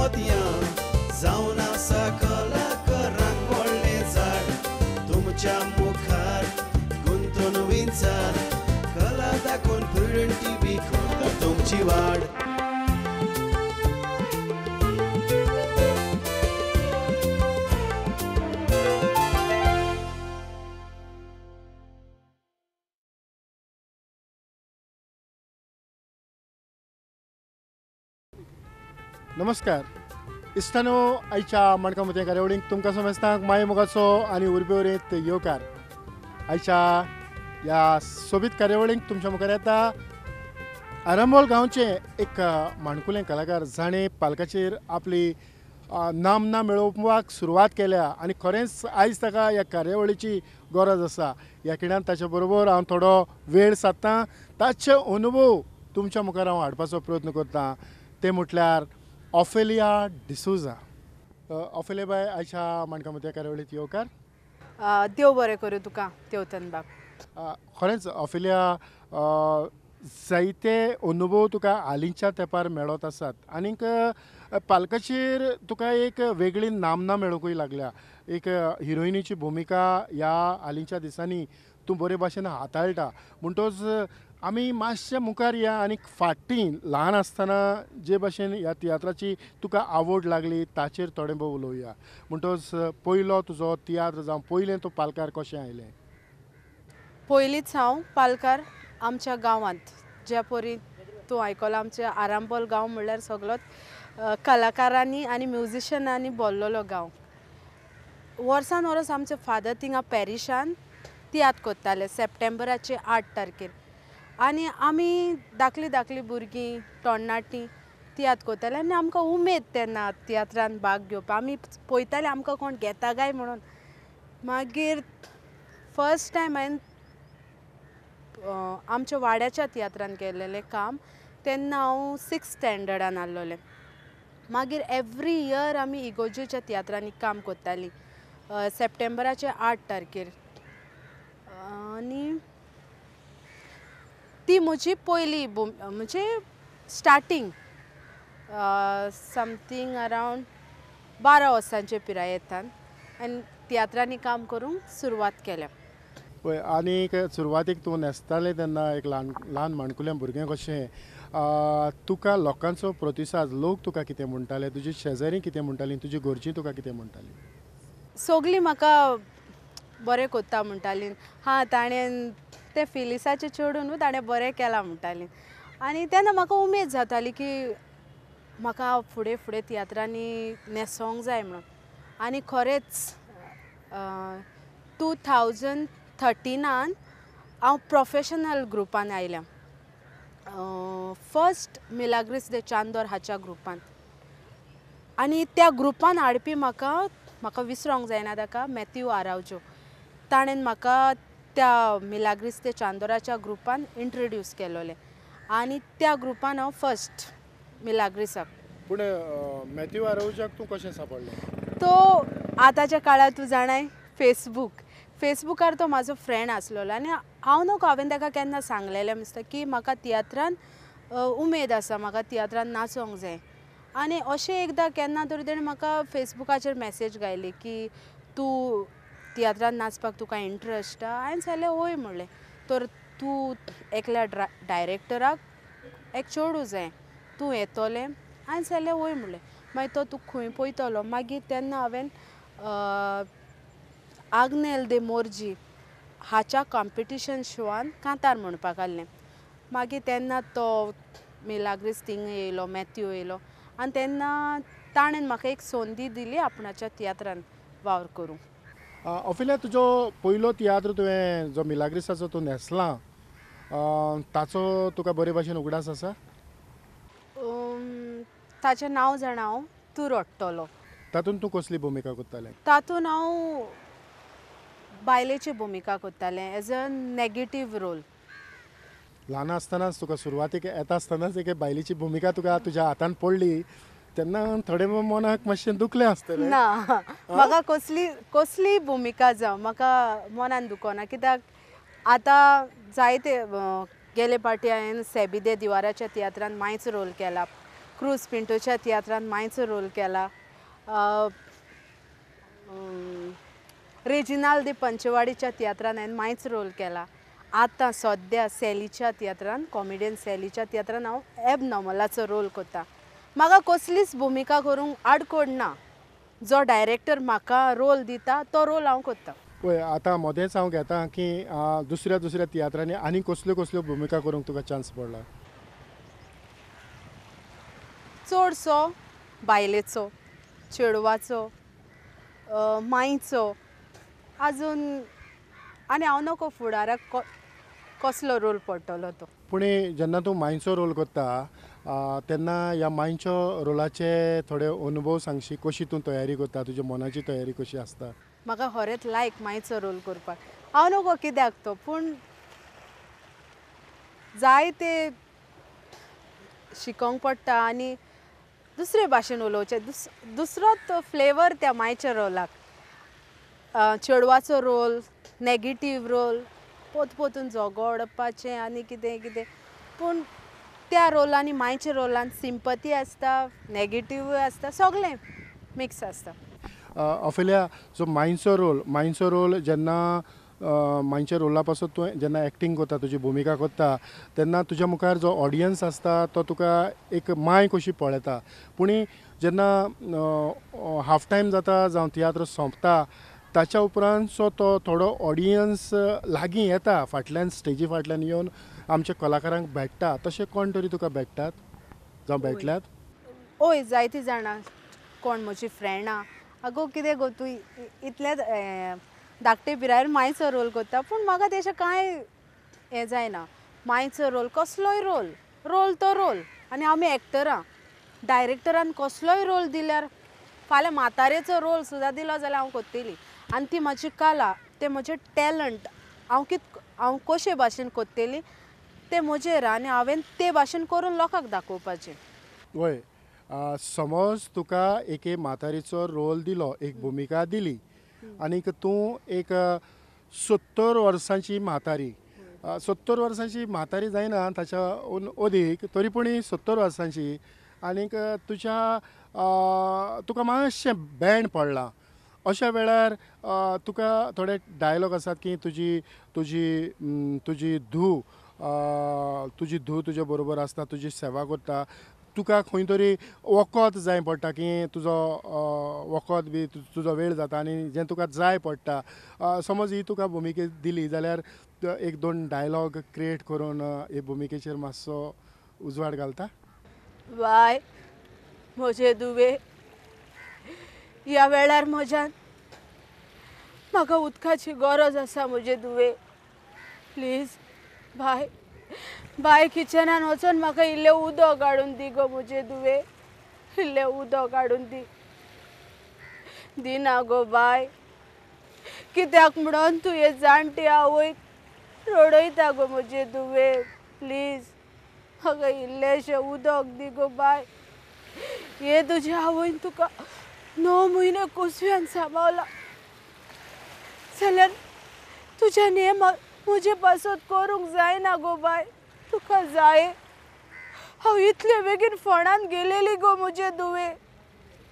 मोतयां जावन आसा कलाकारांक व्हडलें झाड तुमच्या मुखार गुंतून विंचार कला दाखोवन प्रुडंट टीव्ही करता तुमची वाड. नमस्कार. इश्टानो, आयच्या मणकामती कार्यावळीक तुमकां समेस्तांक माय मोगाचो आनी उर्बेवरेंत येवकार. आयच्या ह्या सोबीत कार्यावळीक तुमच्या मुखार येता आरांबोल गांवचे एक माणकुलें कलाकार जाणें पालकाचेर आपली नामना मेळोवपाक सुरवात केल्या आनी खरेंच आयज ताका ह्या कार्यावळीची गरज आसा. ह्या खिणान ताचे बरोबर हांव थोडो वेळ सादतां. ताचे अनुभव तुमच्या मुखार हांव हाडपाचो प्रयत्न करतां. ते म्हटल्यार ऑफेलिया डिसोजा. ऑफेलिया बाय, आयच्या माणकामती कार्यावळीत येवकार. देव बरें करूं तुका तेवतन बाब. खरेंच ऑफेलिया, जायते अनुभव तुका हालींच्या तेंपार मेळत आसात आनीक पालकाचेर तुका एक वेगळी नामना मेळोवंकूय लागल्या. एक हिरोइनीची भुमिका ह्या हालींच्या दिसांनी तूं बरे भाशेन हाताळटा. म्हणटच आमी मातशे मुखार या आनी फाटीं ल्हान आसतना जे भाशेन ह्या तियात्राची तुका आवड लागली ताचेर थोडें भोव उलोवया. म्हणटच पयलो तुजो तियात्र जावं पयलें तूं पालकार कशें आयलें? पयलींच हांव पालकार आमच्या गांवांत, ज्या परी तूं आयकलां, आमचे आरांबोल गांव म्हणल्यार सगळोच कलाकारांनी आनी म्युजिशनांनी भरलेलो गांव. वर्सान वर्स आमचे फादर थिंगा पॅरिशान तियात्र कोत्ताले सप्टेंबराचे 8 तारखेर. आनी आमी धाकलीं भुरगीं तरणाटीं तियात्र कोत्ताले आनी आमकां उमेद तेन्ना तियात्रान भाग घेवपाक. आमी पळयताले आमकां कोण घेता काय म्हणून. मागीर फर्स्ट टायम हांवें आमच्या वाड्याच्या तियात्रान केल्लेलें काम तेन्ना हांव 6th स्टँडर्डान आहलोलें. मागीर एवरी इयर आमी इगोजेच्या तियात्रांनी काम कोत्तालीं सप्टेंबराचे 8 तारखेर. आनी ती म्हजी पयली म्हणजे स्टार्टींग समथींग अरावंड 12 वर्सांचे पिरायेंतल्यान आनी तियात्रांनी काम करूंक सुरवात केल्या. पळय, आनीक सुरवातीक तूं न्हेसतालें तेन्ना एक ल्हान माणकुलें भुरगें कशें तुका लोकांचो प्रतिसाद, लोक तुका कितें म्हणटाले, तुजी शेजारी कितें म्हणटालीं, तुजी घरचीं तुका कितें म्हणटालीं? सगळीं म्हाका बरें कोत्ता म्हणटालीं. ताणें तें फिलिसाचें चेडूं न्हू, ताणें बरें केलां म्हणटालीं. आनी तेन्ना म्हाका उमेद जाताली की म्हाका फुडें फुडें तियात्रांनी न्हेसोंक जाय म्हणून. आनी खरेंच 2013 हांव प्रोफेशनल ग्रुपान आयलें. फर्स्ट मिलाग्रिस दे चांदोर हाच्या ग्रुपान. आनी त्या ग्रुपान हाडपी म्हाका विसरोंक जायना ताका मॅथ्यू आरावजो. ताणें म्हाका त्या मिलाग्रिस दे चांदोराच्या ग्रुपान इंट्रोड्यूस केलोलें आनी त्या ग्रुपान हांव फर्स्ट मिलाग्रिसाक. पूण मॅथ्यू आरावजाक तूं कशें सांपडलें? तो आतांच्या काळार तूं जाणाय फेसबुकार तो म्हाजो फ्रेंड आसलोलो आनी हांव नको हांवें ताका केन्ना सांगलेलें मिस्टर की म्हाका तियात्रान उमेद आसा, म्हाका तियात्रान नाचोंक जाय. आनी अशें एकदां केन्ना तरी तेणें म्हाका फेसबुकाचेर मॅसेज घायली की तूं तियात्रान नाचपाक तुका इंट्रस्ट? हांवें सांगलें वय म्हणलें. तर तूं एकल्या डायरेक्टराक एक चेडूं जाय, तूं येतोलें? हांवें सांगलें वय म्हणलें. मागीर तो तूं खंय पळयतलो? मागीर तेन्ना हांवें आग्नेल दे मोर्जी हाच्या कॉम्पिटिशन शोवान कांतार म्हणपाक आहलें. मागीर तेन्ना तो मिलाग्रिस थिंग येयलो, मॅथ्यू येयलो आनी तेन्ना ताणें म्हाका एक संदी दिली आपणाच्या तियात्रान वावर करूंक. ऑफेलिया, तुजो पयलो तियात्र तुवें जो मिलाग्रिसाचो तूं न्हेसलां ताचो तुका बरे भाशेन उगडास आसा? ताचें नांव जाणा हांव तूं रडटलो. तातूंत तूं कसली भुमिका करतालें? तातूंत हांव बायलेची भुमिका करतालें एज अ नॅगेटीव रोल. ल्हान आसतनाच तुका सुरवातीक येता आसतनाच एक बायलेची भुमिका तुका तुज्या हातान पडली तेन्ना थोडें मनाक मातशें दुखलें आसतलें? ना, म्हाका कसली भुमिका जावं म्हाका मनान दुखोना. कित्याक आतां जायते गेले फावटी हांवें सेबीदे दिवाराच्या तियात्रान मायच रोल केला. क्रूज पिंटोच्या तियात्रान मायचो रोल केला. रेजिनाल्ड दे पंचवाडीच्या तियात्रान हांवें मायच रोल केला. आतां सद्या सॅलीच्या तियात्रान कॉमेडियन सॅलीच्या तियात्रान हांव एब नॉर्मलाचो रोल करता. म्हाका कसलीच भुमिका करूंक आडकोड ना. जो डायरेक्टर म्हाका रोल दिता तो रोल हांव करता. पळय आतां मोदेंच हांव घेता की दुसऱ्या दुसऱ्या तियात्रांनी आनी कसल्यो कसल्यो भुमिका करूंक तुका चान्स पडला? चडसो बायलेचो, चेडवाचो, माईचो, आजून आनी हांव नको फुडाराक कसलो रोल पडटलो तो. पूण जेन्ना तूं मायचो रोल करता तेन्ना ह्या मायच्या रोलाचे थोडे अनुभव सांगशी. कशी तूं तयारी करता, तुज्या मनाची तयारी कशी आसता? म्हाका खरेंच लायक मायचो रोल करपाक. हांव नको कित्याक तो, पूण जाय ते शिकोवंक पडटा आनी दुसरे भाशेन उलोवचें. दुसरोच फ्लेवर त्या मायच्या रोलाक. चेडवाचो रोल, नॅगेटीव रोल, पोतून झगडपाचें आनी कितें कितें. पूण त्या रोलांनी मायच्या रोलान सिंपती आसता, नॅगेटीवूय आसता, सगळें मिक्स आसता. ऑफेलिया, जो मायचो रोल जेन्ना मायच्या रोला पासून तूं जेन्ना एक्टींग करता, तुजी भुमिका करता, तेन्ना तुज्या मुखार जो ऑडियन्स आसता तो तुका एक माय कशी पळयता. पूण जेन्ना हाफ टायम जाता जावं तियात्र सोंपता ताच्या उपरांतचो तो थोडो ऑडियन्स लागीं येता, फाटल्यान स्टेजी फाटल्यान येवन आमच्या कलाकारांक भेटता. तशें कोण तरी तुका भेटतात जावं भेटल्यात? ओय, जायतीं जाणां. कोण म्हजी फ्रेंडां, आगो कितें गो तूं इतले धाकटे पिरायेर मायचो रोल करता. पूण म्हाका तेशें कांय हें जायना. मायचो रोल कसलोय रोल तो रोल. आनी आमी एक्टरां, डायरेक्टरान कसलोय रोल दिल्यार, फाल्यां म्हातारेचो रोल सुद्दां दिलो जाल्यार हांव करतलीं. आनी ती म्हजी कला, तें म्हजें टॅलंट. हांव कशे भाशेन करतलीं तें म्हजेर आनी हांवें ते भाशेन करून लोकांक दाखोवपाचें. वय, समज तुका एक म्हातारीचो रोल दिलो, एक भुमिका दिली आनीक तूं एक 70 वर्सांची म्हातारी, 70 वर्सांची म्हातारी जायना ताच्या अदीक, तरी पूण 70 वर्सांची, आनीक तुका मातशें बँड पडलां. अशा वेळार तुका थोडे डायलॉग आसात की तुजी धूव तुजे बरोबर आसता, तुजी सेवा करता. तुका खंय तरी वखद जाय पडटा की तुजो वखद बी तुजो वेळ जाता आनी जें तुका जाय पडटा. समज ही तुका भुमिका दिली जाल्यार एक दोन डायलॉग क्रिएट करून हे भुमिकेचेर मातसो उजवाड घालता. बाय म्हजे दुवे, ह्या वेळार म्हज्यान म्हाका उदकाची गरज आसा. म्हजे दुवे, प्लीज बाय किचनान वचून म्हाका इल्लें उदक हाडून दी गो. म्हजे दुवे, इल्लें उदक हाडून दी ना गो बाय. कित्याक म्हणून तूं हे जाणटी आवयक रडयता गो. म्हजे दुवे, प्लीज म्हाका इल्लेंशें उदक दी गो बाय. हे तुज्या आवयन तुका 9 म्हयने कुसव्यान सांबाळला जाल्यार तुज्यान हें म्हजे पासत करूंक जायना गो बाय. तुका जाय, हांव इतले बेगीन फोंडान गेलेली गो. म्हजे दुवे,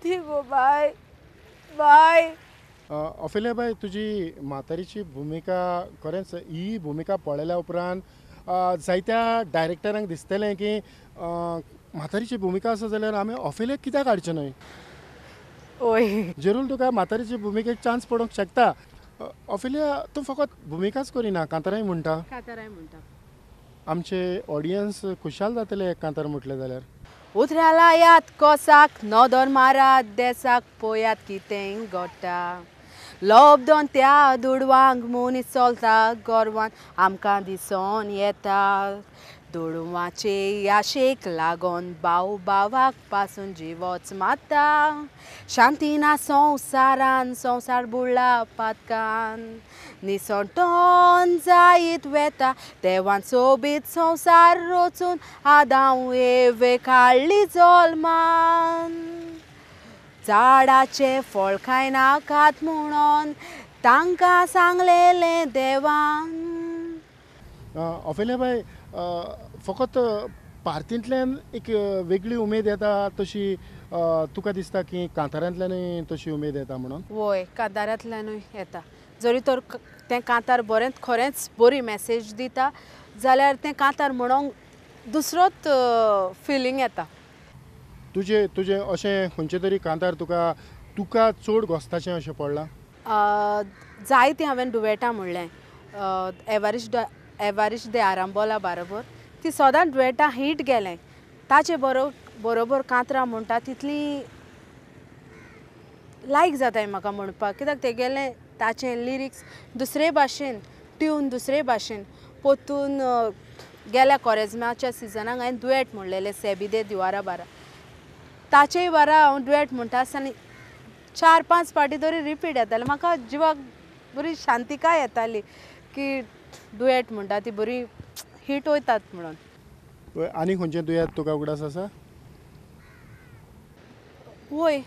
दी गो बाय. ऑफेलिया बाय, तुजी म्हातारीची भुमिका खरेंच ही भुमिका पळयल्या उपरांत जायत्या डायरेक्टरांक दिसतलें की म्हातारीची भुमिका आसा जाल्यार आमी ऑफेलियाक कित्याक हाडचें न्हय. ओय, जरूर तुका म्हातारीची भुमिकेक चान्स पडोवंक शकता. ऑफेलिया, तूं फकत भुमिकाच करिना, कांताराय म्हणटा. आमचे ऑडियन्स खुशाल जातले कांतार म्हटलें जाल्यार. उतराला याद कोसाक नदर मारात देसाक पोयात कितें घडटा. लोबदोन त्या दुडवांक मनीस चलता गोरवान आमकां दिसोन येता. दुडवाचे याशेक लागोन भाव भावाक पासून जिवोच माता. शांतीना संवसारान संवसार बुडला पातकान. निसंटोन जायत वेता देवान सोबीत संवसार रचून आदां एवे काडली जल्मान. झाडाचे फळ खायनाकात म्हणून तांकां सांगलेलें देवान. ऑफेलिया बाय, फकत पार्टींतल्यान एक वेगळी उमेद येता तशी तुका दिसता की कांतारांतल्यानय तशी उमेद येता म्हणून? वय कांतारांतल्यानूय येता. जरी तर तें कांतार बरें खरेंच बरी मॅसेज दिता जाल्यार तें कांतार म्हणूंक दुसरोच फिलींग येता. तुजें अशें खंयचें तरी कांतार तुका चड घोस्ताचें अशें पडलां? जायतीं हांवें दुवेटां म्हणलें. एवारिश दे आरांबोला बरोबर ती सदांच दुवेटां हीट गेलें. ताचे बरोबर कांतरां म्हणटा तितली लायक जाताय म्हाका म्हणपाक, कित्याक तेगेलें ताचें लिरिक्स दुसरे भाशेन, ट्यून दुसरे भाशेन. पोतून गेल्या कोरेजमाच्या सिजनाक हांवें दुवेट म्हणलेलें सेबी दे दिवारा बारा. ताचेय बारा हांव दुवेट म्हणटा आसतना 4-5 फावटी तरी रिपीट येतालें. म्हाका जिवाक बरी शांतिकाय येताली की दुवेट म्हणटा ती बरी हीट वयतात म्हणून. आनी खंयचें दुयेंत तुका उगडास आसा? वय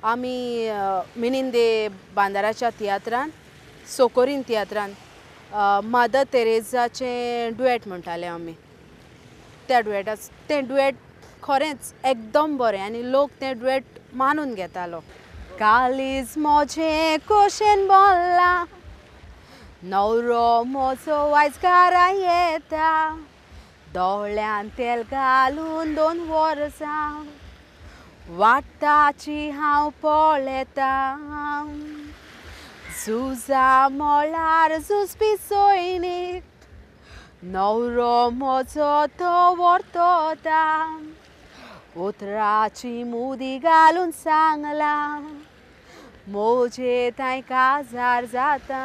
आमी मिनिंदे बांदाराच्या तियात्रान, सोकोरीन तियात्रान मदर तेरेजाचें दुवेट म्हणटाले आमी. त्या तें दुवेट खरेंच एकदम बरें आनी लोक तें दुवेट मानून घेतालो. कालीज मोजें कोशेन बोल्ला, नवरो म्हजो आयज घरा येता, दोळ्यान तेल घालून 2 वर्सां वाटाची हांव पळयता. झुजा मोळार झुजपी सैनीक, नवरो म्हजो तो वर्तता, उतराची मुदी घालून सांगला, म्हजे थंय काजार जाता.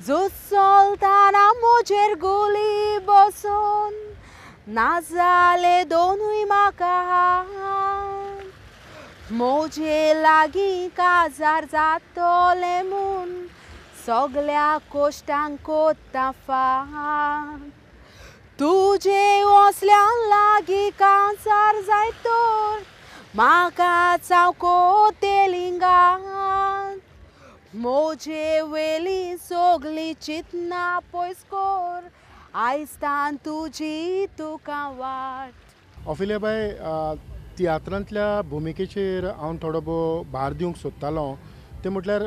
झूज चलतना म्हजेर गुली बसून, नाजाले दोनूय म्हाका, म्हजे लागीं काजार जातोले म्हूण सगल्या कोश्टांक कोत्ता फाट. तुजे वसल्यान लागीं काजार जाय तर म्हाका चावको तेलिंगात. म्हजे वेली सगलीं चिंतना पयस कोर, आयजतान तुजी तुका वाट. ऑफिलिया बाय, तियात्रांतल्या भुमिकेचेर हांव थोडो भोव भार दिवंक सोदतालो. ते म्हटल्यार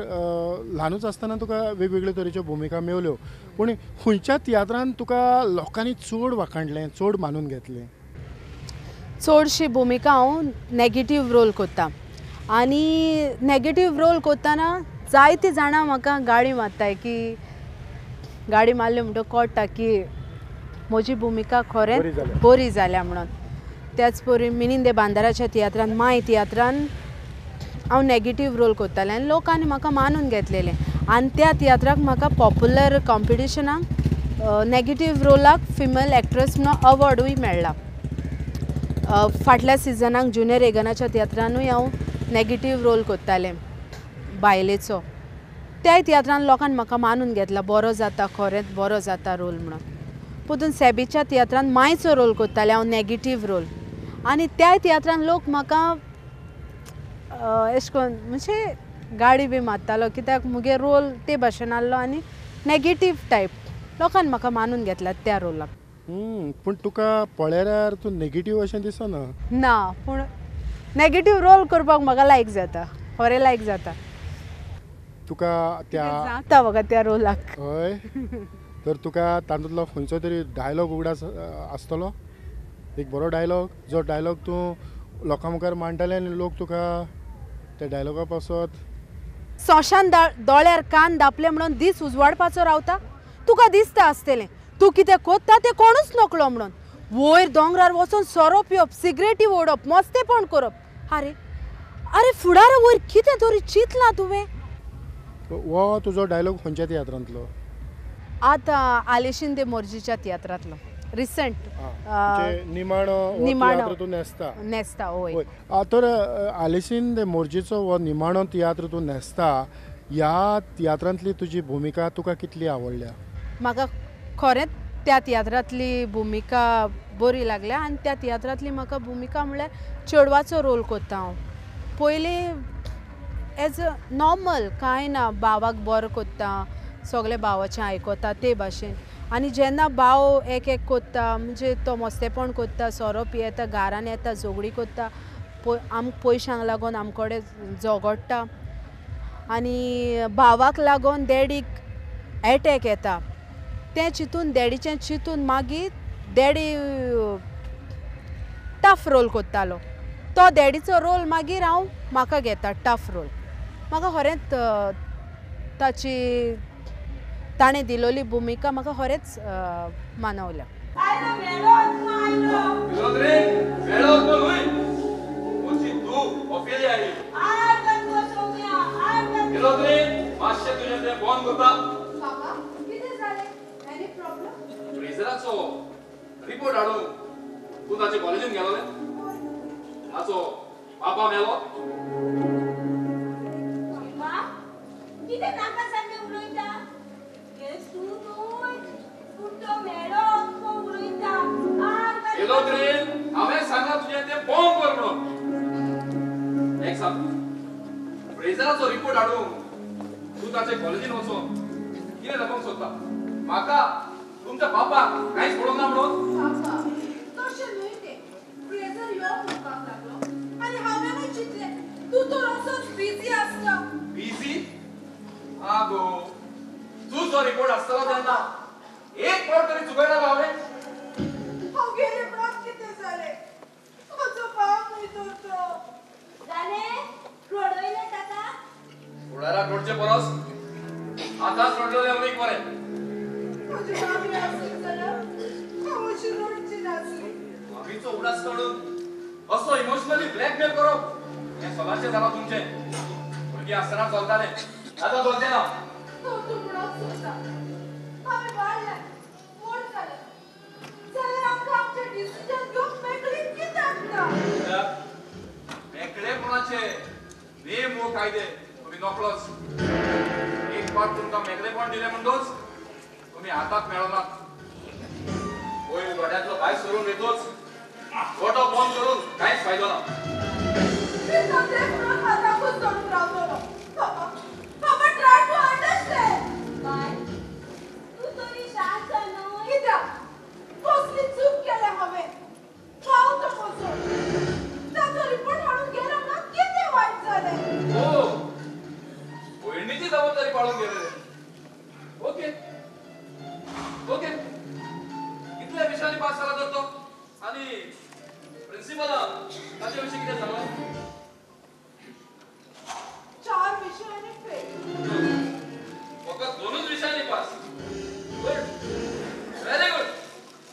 ल्हानूच आसतना तुका वेगवेगळ्यो तरेच्यो भुमिका मेवल्यो, पूण खंयच्या तियात्रांत तुका लोकांनी चड वाखाणलें, चड मानून घेतलें? चडशी भुमिका हांव नॅगेटीव रोल कोत्ता आनी नॅगेटीव रोल कोत्ताना जायतीं जाणां म्हाका गाळी मारताय की गाडी मारली म्हणटच कळटा की म्हजी भुमिका खरेंच बरी जाल्या म्हणून. त्याच परी मिनिंदे बांदाराच्या तियात्रान, माय तियात्रान हांव नॅगेटीव रोल कोत्तालें आनी लोकांनी म्हाका मानून घेतलेलें. आनी त्या तियात्राक म्हाका पॉप्युलर कॉम्पिटिशनाक नॅगेटीव रोलाक फिमेल एक्ट्रेस म्हणून अवॉर्डूय मेळ्ळा. फाटल्या सिजनाक ज्युनियर एगनाच्या तियात्रानूय हांव नॅगेटीव रोल कोत्तालें बायलेचो. त्या तियात्रान लोकांनी म्हाका मानून घेतला, बरो जाता, खरेंच बरो जाता रोल म्हणून. पोतून सेबीच्या तियात्रान मायचो रोल कोत्तालें हांव नॅगेटीव रोल. आनी त्या तियात्रान लोक म्हाका एश कोन्न म्हणजे गाडी बी मारतालो, कित्याक मुगे रोल ते भाशेन आहलो आनी नॅगेटीव टायप. लोकांनी म्हाका मानून घेतला त्या रोलाक. पूण तुका पळयल्यार तूं नॅगेटीव अशें दिसना? ना, पूण नॅगेटीव रोल करपाक म्हाका लायक जाता, खरें लायक जाता. तुका त्या जाता म्हाका त्या रोलाक. हय, तर तुका तातूंतलो खंयचो तरी डायलॉग उगडास आसतलो? एक बरो डायलॉग, जो डायलॉग तूं लोकां मुखार मांडटलें आनी लोक तुका त्या डायलॉगा पासत सोंशान दोळ्यार कान धापले म्हणून दीस उजवाडपाचो रावता. तुका दिसता आसतलें तूं कितें कोत्ता तें कोणूच नकळो म्हणून. वयर दोंगरार वचून सोरो पिवप, सिगरेटी ओडप, मस्तेपण करप. अरे अरे फुडारा वयर कितें तरी चिंतलां तुवें? हो तुजो डायलॉग खंयच्या तियात्रांतलो? आतां आलेशीन दे मोर्जीच्या तियात्रांतलो, रिसंट. निमाणो तूं नेस्ता. वय. तर आलेशीन दे मोर्जीचो हो निमाणो तियात्र तूं न्हेसता, ह्या तियात्रांतली तुजी भुमिका तुका कितली आवडल्या? म्हाका खरेंच त्या तियात्रांतली भुमिका बरी लागल्या. आनी त्या तियात्रांतली म्हाका भुमिका म्हणल्यार चेडवाचो रोल कोत्ता हांव. पयलीं एज अ नॉर्मल कांय ना, भावाक बरो कोत्ता, सगळे भावाचें आयकता ते भाशेन. आनी जेन्ना भाव एक एक कोत्ता म्हणजे तो मस्तेपण कोत्ता सोरो पियेता घारान येता झगडी कोत्ता आमकां पयशांक लागून आमकोडे झगडटा आनी भावाक लागून डॅडीक एटॅक येता तें चिंतून डॅडीचें चिंतून मागीर डॅडी टफ रोल कोत्तालो तो डॅडीचो रोल मागीर हांव म्हाका घेता टफ रोल म्हाका खरेंच ताची ताणें दिलोली भुमिका म्हाका खरेंच मानवल्या रिपोर्ट हाडून तूं ताचे कॉलेजीन गेलोले ताचो पापा मेलो कितें नाका सांगे उलयता तूं तो मेलो उलयता गेलो तरी हांवें सांगला तुजें तें बॉम्ब कर म्हणून एक सांग फ्रेझराचो रिपोर्ट हाडून तूं ताचे कॉलेजीन वचून कितें दाखोवंक सोदता म्हाका तुमच्या बापाक कांयच पडोंक ना म्हणून तशें न्हय तें फ्रेझर यो म्हणपाक लागलो आनी हांवेंय चिंतलें तूं तर असोच बिझी आसता बिझी आगो तूं जो रिपोर्ट आसतलो तेन्ना एक फावट तरी चुकयना हांवें हांव गेलें म्हणून कितें जालें म्हजो भाव खंय तो जालें रडयलें ताका फुडाराक रडचे परस आतांच रडलेलें अदीक बरें म्हजी मामी आसली जाल्यार हांव अशी रडची नासली मामीचो उडास काडून असो इमोशनली ब्लॅकमेल करप हें सदांचें जालां तुमचें भुरगीं आसतना चलतालें आतां चलचें ना तो तूं म्हणून सोदता हांवें वाडलें व्हड जालें जाल्यार आमकां आमचें डिसिजन घेवंक मेकळीक कित्याक ना मेकळेपणाचे नेम वो कायदे तुमी नकळोच एक फावट तुमकां मेकळेपण दिलें म्हणटूच तुमी हाताक मेळनात वयर गोड्यांतलो भायर सरून येतोच गोटो बंद करून कांयच फायदो ना मी सगळें म्हणून हाताकूच धरून रावतलो पापा ट्राय टू अंडरस्टँड बाय तूं तरी शांत न्हय कित्याक कसली चूक केल्या हांवें हांव तो म्हजो ताचो रिपोर्ट हाडून गेलो ना कितें वायट जालें हो भयणीची जबाबदारी पाळून गेलेले ओके ओके कितल्या विषयांनी पास जाला तर तो आनी प्रिन्सिपलान ताचे विशीं कितें सांगलां 4 विशयांनी फेल फकत 2च विषयांनी पास गुड व्हेरी गुड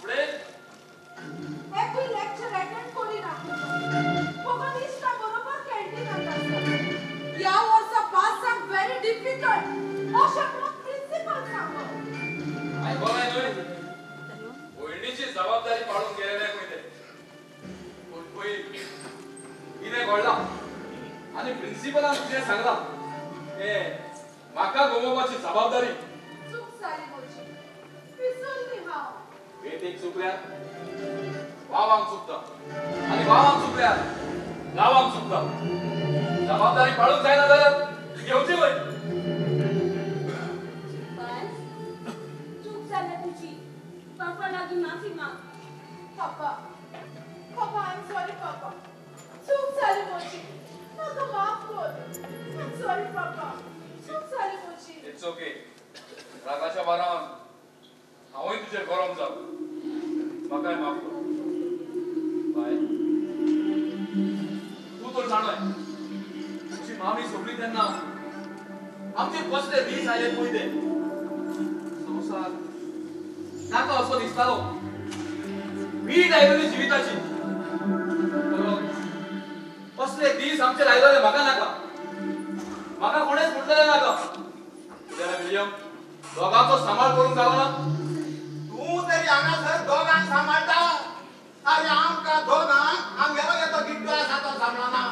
फुडें एकूय लेक्चर अटेंड करिना फकत इश्टा बरोबर कॅन्टीनांत आसता ह्या वर्सा पास जावंक व्हेरी डिफिकल्ट अशें म्हणून प्रिन्सिपल सांगलो आयकोलाय न्हय भयणीची जबाबदारी पाळून गेलेले पयले पूण पळय कितें घडलां आनी प्रिन्सिपलान कितें सांगलां हें म्हाका गमोवपाची जबाबदारी चूक जाली म्हजी विसरली हांव बेटीक चुकल्यार वावांक चुकता आनी वावांक चुकल्यार गांवांक चुकता जबाबदारी पाळूंक जायना जाल्यार घेवची वय चूक जाल्या तुजी पापा लागीं माफी माग पापा पापा आय एम सॉरी पापा चूक जाली म्हजी म्हाका माफ कर आय एम सॉरी पापा चूक जाली म्हजी इट्स ओके रागाच्या बारान हांवूय तुजेर गरम जाव म्हाकाय माफ कर बाय तूं तर जाणय तुजी मामी सोडली तेन्ना आमचे कसले दीस आयले पळय ते संवसार नाका असो दिसतालो वीट आयलेली जिविताची कसले दीस आमचे लायलेले म्हाका नाका म्हाका कोणेच म्हणलेले नाका जाल्यार विलियम दोगांचो सांबाळ करूंक जालो ना तूं तरी हांगासर दोगांक सांबाळटा अरे आमकां दोगांक आमगेलो येतो गिड्डो आसा तो सांबाळना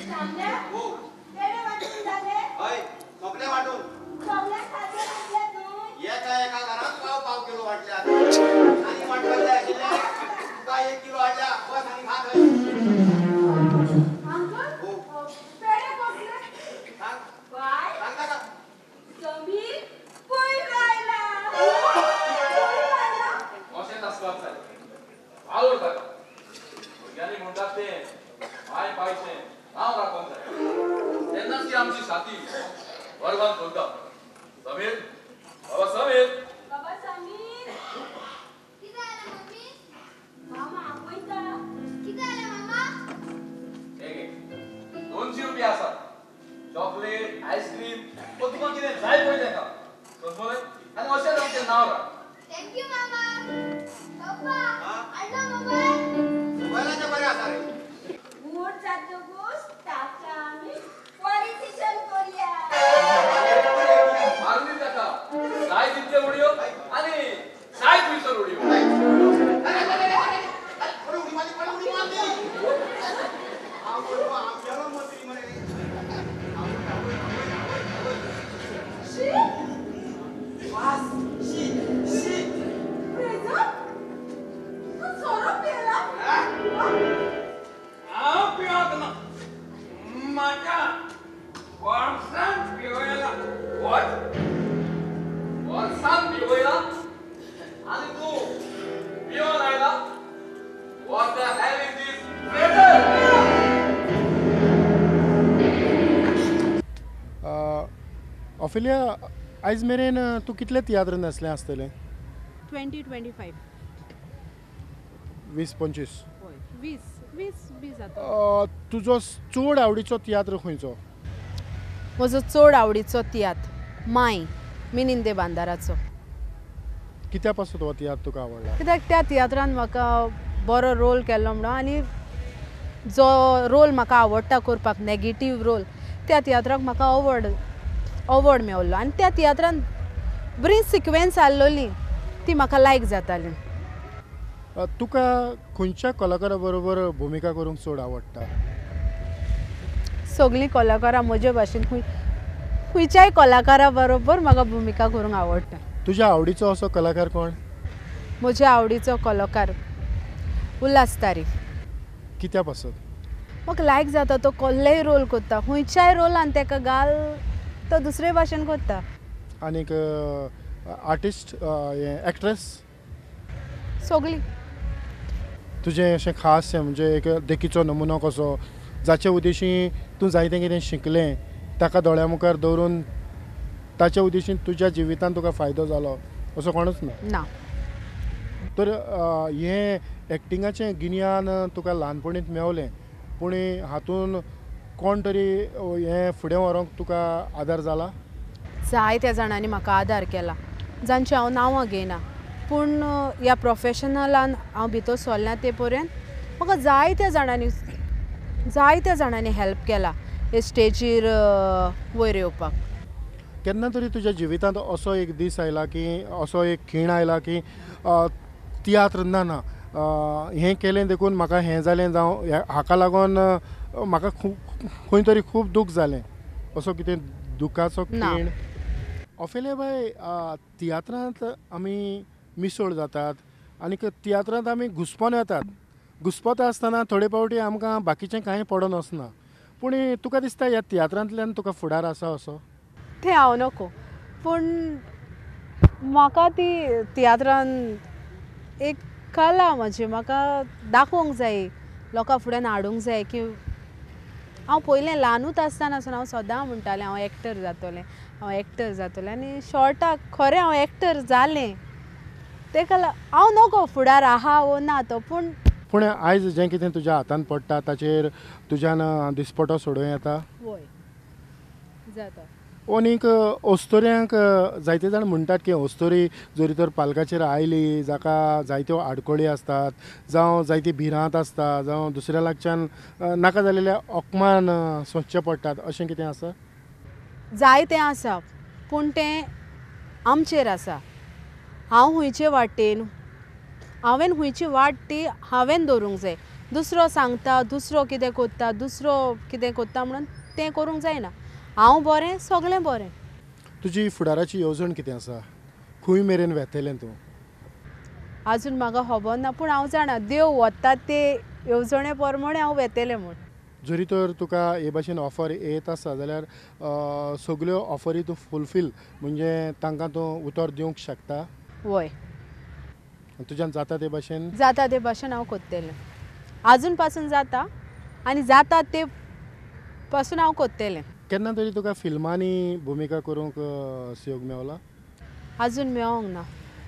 सांगल्या हो तेणे वाटून जाले हय सगळे वाटून सगळ्या खात्यात घातल्यात न्हय एका घरात पाव किलो वाटल्यात आनी वाटपाचे आशिल्ले तुका 1 किलो वाटल्या बस आनी खा थंय अंकल हो पेडे कसले सांग बाय सांग ताका समीर पळय रायला थँक्यू मामा. पप्पा आणला मोबाईल. मोबाईलाचे बरे आसा रे. मूड जातकूच ताका आम्ही पॉलिटिशियन करूया. मारून दे त्याका. साय दिसले उडयो आणि साय तुझ्या उडयो. उडी मारली. आमच्याला मंत्री म्हणे. शी वास शी शी. प्रेझा तू सोरो पेला. आ पियाक ना. माझ्या वर्षांत पिवयला. वर्षांत पिवयला आणि तू पिऊन आयला. What the hell is this? Fraser! Ophelia आयज मेरेन तूं कितले तियात्र न्हेसलें आसतलें? 20-25 20-25. होय 20 जाता. तुजो चड आवडीचो तियात्र खंयचो? म्हजो चड आवडीचो तियात्र माय मिनिंदे बांदाराचो. कित्या पासून तो तियात्र तुका आवडला? कित्याक त्या तियात्रान म्हाका बरो रोल केल्लो म्हणून आनी जो रोल म्हाका आवडटा करपाक नॅगेटीव रोल त्या तियात्राक म्हाका अवॉर्ड मेळ्ळो आनी त्या तियात्रान बरी सिक्वेन्स आसलोली ती म्हाका लायक जाताली. तुका खंयच्या कलाकारा बरोबर भुमिका करूंक चड आवडटा? सगळीं कलाकारां म्हजे भाशेन खंयच्याय कलाकारा बरोबर म्हाका भुमिका करूंक आवडटा. तुज्या आवडीचो असो कलाकार कोण? म्हज्या आवडीचो कलाकार उल्हास तारीख. कित्या पासून? म्हाका लायक जाता तो कसलेय रोल करता खंयच्याय रोलान ताका घाल तो दुसरे भाशेन करता. आनीक आर्टिस्ट एक्ट्रेस सगळीं. तुजें अशें खास म्हणजे एक देखीचो नमुनो कसो जाचे उद्देशीं तूं जायतें कितें शिकलें ताका दोळ्या मुखार दवरून ताचे उद्देशीं तुज्या जिवितांत तुका फायदो जालो असो कोणूच ना? तर हें एक्टिंगाचें गिन्यान तुका ल्हानपणींत मेवलें पूण हातून कोण तरी हें फुडें व्हरूंक तुका आदार जाला? जायत्या जाणांनी म्हाका आदार केला जांची हांव नांवां घेयना पूण ह्या प्रोफेशनलान हांव भितर सरलें ते पर्यंत म्हाका जायत्या जाणांनी हेल्प केला हे स्टेजीर वयर येवपाक. केन्ना तरी तुज्या जिवितांत असो एक दीस आयला की असो एक खीण आयला की तियात्र ना हें केलें देखून म्हाका हें जालें जावं हाका लागून म्हाका खंय तरी खूब दूख जालें असो कितें दुखाचो खीण? ऑफिलिया बाय तियात्रांत आमी मिसळ जातात आनीक तियात्रांत आमी घुस्पोन येतात. घुस्पता आसतना थोडे फावटी आमकां बाकीचें कांय पडोन वचना पूण तुका दिसता ह्या तियात्रांतल्यान तुका फुडार आसा असो? तें हांव नको पूण म्हाका ती तियात्रान एक कला म्हजी म्हाका दाखोवंक जाय लोकां फुड्यान हाडूंक जाय की हांव पयलें ल्हानूच आसतनासून हांव सदां म्हणटालें हांव एक्टर जातलें आनी शॉर्टाक खरें हांव एक्टर जालें. तेका हांव नको फुडार आहा वो ना तो पूण आयज जें कितें तुज्या हातान पडटा ताचेर तुज्यान दिसपटो सोडूं येता? वय जाता. आनीक ओस्तोऱ्यांक जायते जाण म्हणटात की ओस्तोरी जरी तर पालकाचेर आयली जाका जायत्यो आडकोळी आसतात जावं जायती भिरांत आसता जावं दुसऱ्या लागच्यान नाका जाल्लेले अपमान सोंसचे पडटात अशें कितें आसा? जायतें आसा पूण तें आमचेर आसा. हांव खंयचे वाटेन हांवें खंयची वाट ती हांवें दवरूंक जाय. दुसरो सांगता दुसरो कितें कोत्ता म्हणून तें करूंक जायना. हांव बरें सगळें बरें. तुजी फुडाराची येवजण कितें आसा? खंय मेरेन वेतेलें तूं? आजून म्हाका खबर ना पूण हांव जाणा देव वता ते येवजणे प्रमाणे हांव वेतेलें म्हूण. जरी तर तुका हे भाशेन ऑफर येत आसा जाल्यार सगल्यो ऑफरी तूं फुलफील म्हणजे तांकां तूं उतर दिवंक शकता? वय तुज्यान जाता ते भाशेन? जाता ते भाशेन हांव कोत्तेलें. आजून पासून जाता आनी जाता ते पासून हांव कोत्तेलें. केन्ना तरी तुका फिल्मांनी भुमिका करूंक योग मेवला? आजून मेळोंक ना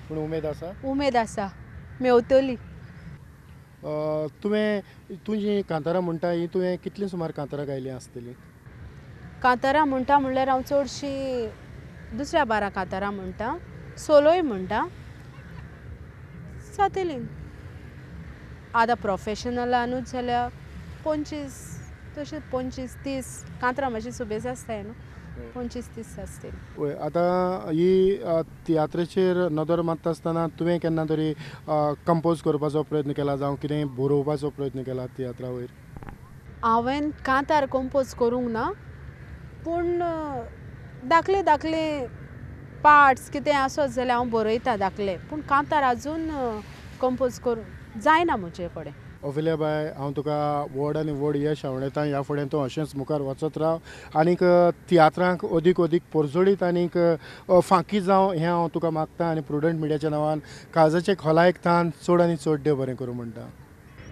पूण उमेद आसा? उमेद आसा मेवतली. तुवें तुजी कांतारां म्हणटा ही तुवें कितलीं सुमार कांतारां गायलीं आसतलीं? कांतारां म्हणटा म्हणल्यार हांव चडशीं दुसऱ्या बारा कांतारां म्हणटा सोलोय म्हणटा जातली आतां प्रोफेशनलानूच जाल्यार 25 तशें 25-30 कांतरां मातशी सुबेज आसताय न्हू 25-30 आसतली. वय आतां ही तियात्राचेर नदर मारता आसतना तुवें केन्ना तरी कंपोज करपाचो प्रयत्न केला जावं कितेंय बरोवपाचो प्रयत्न केला तियात्रा वयर? हांवें कांतार कंपोज करूंक ना पूण दाखले दाखले पार्ट्स कितें आसत जाल्यार हांव बरयता दाखले पूण कांतार आजून कंपोज करूंक जायना म्हजे कडेन. ओफिलिया बाय हांव तुका व्हड आनी व्हड यश आवडटा. ह्या फुडें तूं अशेंच मुखार वचत राव आनीक तियात्रांक अदीक अदीक परजोडीत आनीक फांकी जावं हें हांव तुका मागतां आनी प्रुडंट मिडियाच्या नांवान काळजाचें खोलायेक तान चड आनी चड देव बरें करूं म्हणटा.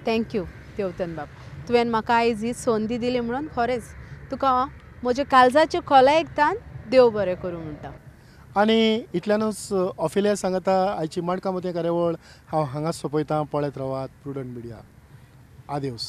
थँक्यू देवतन बाब, तुवें म्हाका आयज ही संदी दिली म्हणून खरेंच तुका म्हजे काळजाचे खोलायेक तान देव बरें करूं म्हणटा. आनी इतल्यानूच ओफिलिया सांगता आयची मणकामती कार्यावळ हांव हांगाच सोंपयतां. पळयत रावात प्रुडंट मिडिया. आदिवस.